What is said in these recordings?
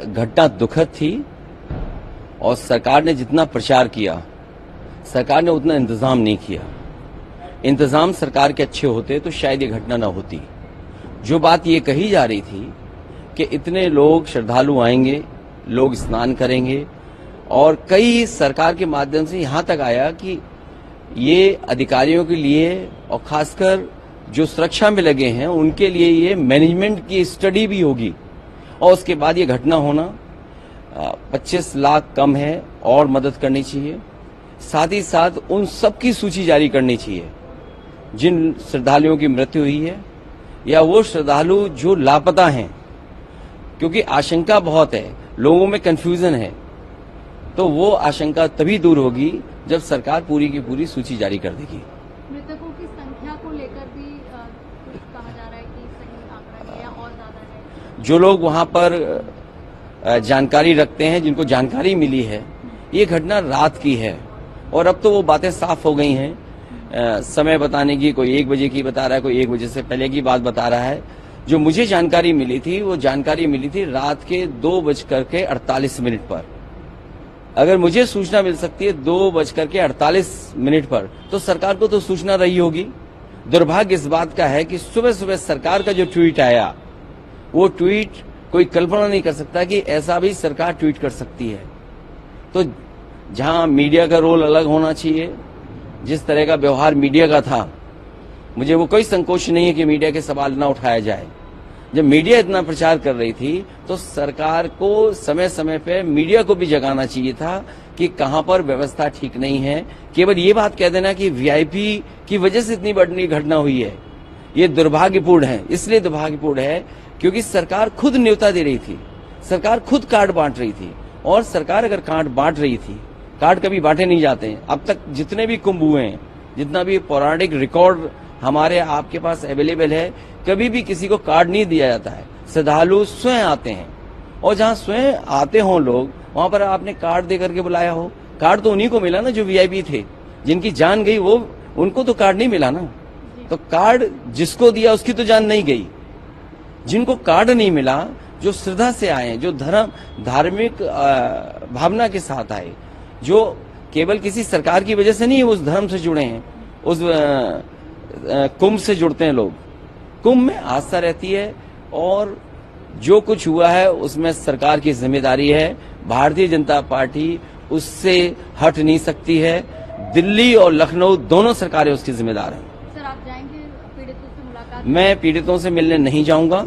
घटना दुखद थी और सरकार ने जितना प्रचार किया, सरकार ने उतना इंतजाम नहीं किया। इंतजाम सरकार के अच्छे होते तो शायद ये घटना न होती। जो बात ये कही जा रही थी कि इतने लोग श्रद्धालु आएंगे, लोग स्नान करेंगे, और कई सरकार के माध्यम से यहां तक आया कि ये अधिकारियों के लिए और खासकर जो सुरक्षा में लगे हैं उनके लिए ये मैनेजमेंट की स्टडी भी होगी, और उसके बाद ये घटना होना 25 लाख कम है और मदद करनी चाहिए। साथ ही साथ उन सबकी सूची जारी करनी चाहिए जिन श्रद्धालुओं की मृत्यु हुई है या वो श्रद्धालु जो लापता हैं, क्योंकि आशंका बहुत है, लोगों में कंफ्यूजन है। तो वो आशंका तभी दूर होगी जब सरकार पूरी की पूरी सूची जारी कर देगी। मृतकों की संख्या को लेकर भी कुछ कहा जा रहा है कि सही आंकड़ा है या और ज्यादा है। जो लोग वहां पर जानकारी रखते हैं, जिनको जानकारी मिली है, ये घटना रात की है और अब तो वो बातें साफ हो गई हैं। समय बताने की, कोई 1 बजे की बता रहा है, कोई 1 बजे से पहले की बात बता रहा है। जो मुझे जानकारी मिली थी वो जानकारी मिली थी रात के 2:48 पर। अगर मुझे सूचना मिल सकती है 2:48 पर, तो सरकार को तो सूचना रही होगी। दुर्भाग्य इस बात का है कि सुबह सुबह सरकार का जो ट्वीट आया, वो ट्वीट कोई कल्पना नहीं कर सकता कि ऐसा भी सरकार ट्वीट कर सकती है। तो जहां मीडिया का रोल अलग होना चाहिए, जिस तरह का व्यवहार मीडिया का था, मुझे वो कोई संकोच नहीं है कि मीडिया के सवाल ना उठाया जाए। जब मीडिया इतना प्रचार कर रही थी तो सरकार को समय समय पे मीडिया को भी जगाना चाहिए था कि कहां पर व्यवस्था ठीक नहीं है। केवल ये बात कह देना कि वीआईपी की वजह से इतनी बड़ी घटना हुई है, ये दुर्भाग्यपूर्ण है। इसलिए दुर्भाग्यपूर्ण है क्योंकि सरकार खुद न्योता दे रही थी, सरकार खुद कार्ड बांट रही थी। और सरकार अगर कार्ड बांट रही थी, कार्ड कभी बांटे नहीं जाते हैं। अब तक जितने भी कुंभ हुए हैं, जितना भी पौराणिक रिकॉर्ड हमारे आपके पास अवेलेबल है, कभी भी किसी को कार्ड नहीं दिया जाता है। श्रद्धालु स्वयं आते हैं, और जहां स्वयं आते हों लोग, वहां पर आपने कार्ड दे करके बुलाया हो। कार्ड तो उन्हीं को मिला ना जो वीआईपी थे, जिनकी जान गई, वो उनको तो कार्ड नहीं मिला ना। तो कार्ड जिसको दिया उसकी तो जान नहीं गई। जिनको कार्ड नहीं मिला, जो श्रद्धा से आए, जो धार्मिक भावना के साथ आए, जो केवल किसी सरकार की वजह से नहीं उस धर्म से जुड़े हैं, उस कुंभ से जुड़ते हैं लोग। कुंभ में आस्था रहती है और जो कुछ हुआ है उसमें सरकार की जिम्मेदारी है। भारतीय जनता पार्टी उससे हट नहीं सकती है। दिल्ली और लखनऊ दोनों सरकारें उसकी जिम्मेदार हैं। सर, आप जाएंगे पीड़ितों से मुलाकात? मैं पीड़ितों से मिलने नहीं जाऊंगा,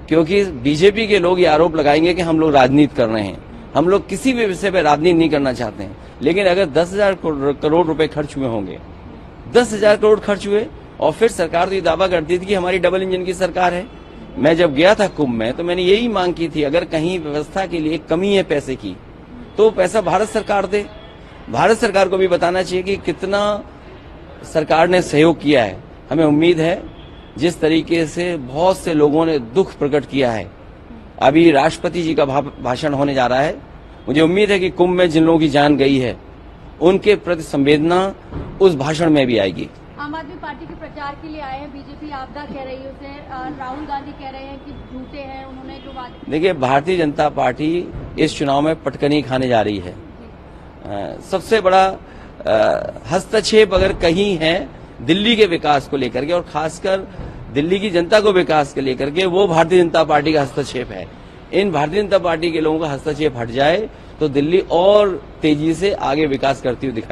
क्योंकि बीजेपी के लोग ये आरोप लगाएंगे कि हम लोग राजनीति कर रहे हैं। हम लोग किसी भी विषय पर राजनीति नहीं करना चाहते हैं। लेकिन अगर 10,000 करोड़ रुपए खर्च हुए होंगे, 10,000 करोड़ खर्च हुए, और फिर सरकार तो ये दावा करती थी कि हमारी डबल इंजन की सरकार है। मैं जब गया था कुंभ में तो मैंने यही मांग की थी, अगर कहीं व्यवस्था के लिए कमी है पैसे की, तो पैसा भारत सरकार दे। भारत सरकार को भी बताना चाहिए कि कितना सरकार ने सहयोग किया है। हमें उम्मीद है, जिस तरीके से बहुत से लोगों ने दुख प्रकट किया है, अभी राष्ट्रपति जी का भाषण होने जा रहा है, मुझे उम्मीद है कि कुंभ में जिन लोगों की जान गई है उनके प्रति संवेदना उस भाषण में भी आएगी। आम आदमी पार्टी के प्रचार के लिए आए हैं, बीजेपी आपदा कह रही है उसे, राहुल गांधी कह रहे हैं कि झूठे हैं उन्होंने जो वादे। देखिए, भारतीय जनता पार्टी इस चुनाव में पटकनी खाने जा रही है। सबसे बड़ा हस्तक्षेप अगर कहीं है दिल्ली के विकास को लेकर के, और खासकर दिल्ली की जनता को विकास के लेकर के, वो भारतीय जनता पार्टी का हस्तक्षेप है। इन भारतीय जनता पार्टी के लोगों का हस्तक्षेप हट जाए तो दिल्ली और तेजी से आगे विकास करती हुई दिखाई